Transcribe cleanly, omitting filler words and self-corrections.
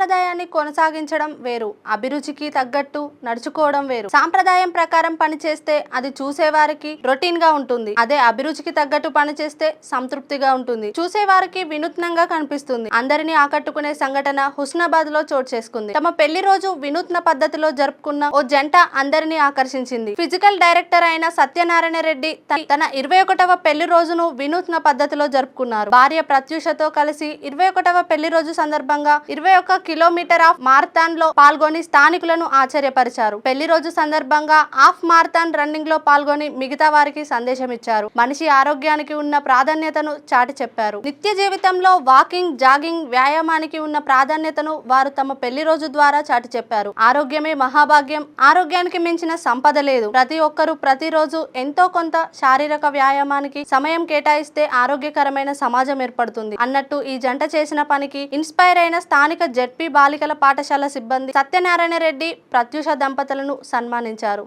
సాంప్రదాయాన్ని కొనసాగించడం వేరు, అభిరుచికి తగ్గట్టు నడుచుకోవడం వేరు. సాంప్రదాయం ప్రకారం పనిచేస్తే అది చూసేవారికి రొటీన్ గా ఉంటుంది. అదే అభిరుచికి తగ్గట్టు పనిచేస్తే సంతృప్తిగా ఉంటుంది, చూసేవారికి వినూత్నంగా కనిపిస్తుంది. అందరినీ ఆకట్టుకునే సంఘటన హుస్నాబాద్ లో చోటు చేసుకుంది. తమ పెళ్లి రోజు వినూత్న పద్ధతిలో జరుపుకున్న ఓ జంట అందరినీ ఆకర్షించింది. ఫిజికల్ డైరెక్టర్ అయిన సత్యనారాయణ రెడ్డి తన 21వ పెళ్లి రోజును వినూత్న పద్ధతిలో జరుపుకున్నారు. భార్య ప్రత్యూషతో కలిసి 21వ పెళ్లి రోజు సందర్భంగా 21 కిలోమీటర్ ఆఫ్ మారథాన్ లో పాల్గొని స్థానికులను ఆశ్చర్యపరిచారు. పెళ్లి రోజు సందర్భంగా హాఫ్ మారథాన్ రన్నింగ్ లో పాల్గొని మిగతా వారికి సందేశం ఇచ్చారు. మనిషి ఆరోగ్యానికి ఉన్న ప్రాధాన్యతను చాటి చెప్పారు. నిత్య జీవితంలో వాకింగ్, జాగింగ్, వ్యాయామానికి ఉన్న ప్రాధాన్యతను వారు తమ పెళ్లి రోజు ద్వారా చాటి చెప్పారు. ఆరోగ్యమే మహాభాగ్యం, ఆరోగ్యానికి మించిన సంపద లేదు. ప్రతి ఒక్కరూ ప్రతిరోజు ఎంతో కొంత శారీరక వ్యాయామానికి సమయం కేటాయిస్తే ఆరోగ్యకరమైన సమాజం ఏర్పడుతుంది అన్నట్టు ఈ జంట చేసిన పనికి ఇన్స్పైర్ అయిన స్థానిక జెడ్పీ బాలికల పాఠశాల సిబ్బంది సత్యనారాయణ రెడ్డి, ప్రత్యూష దంపతులను సన్మానించారు.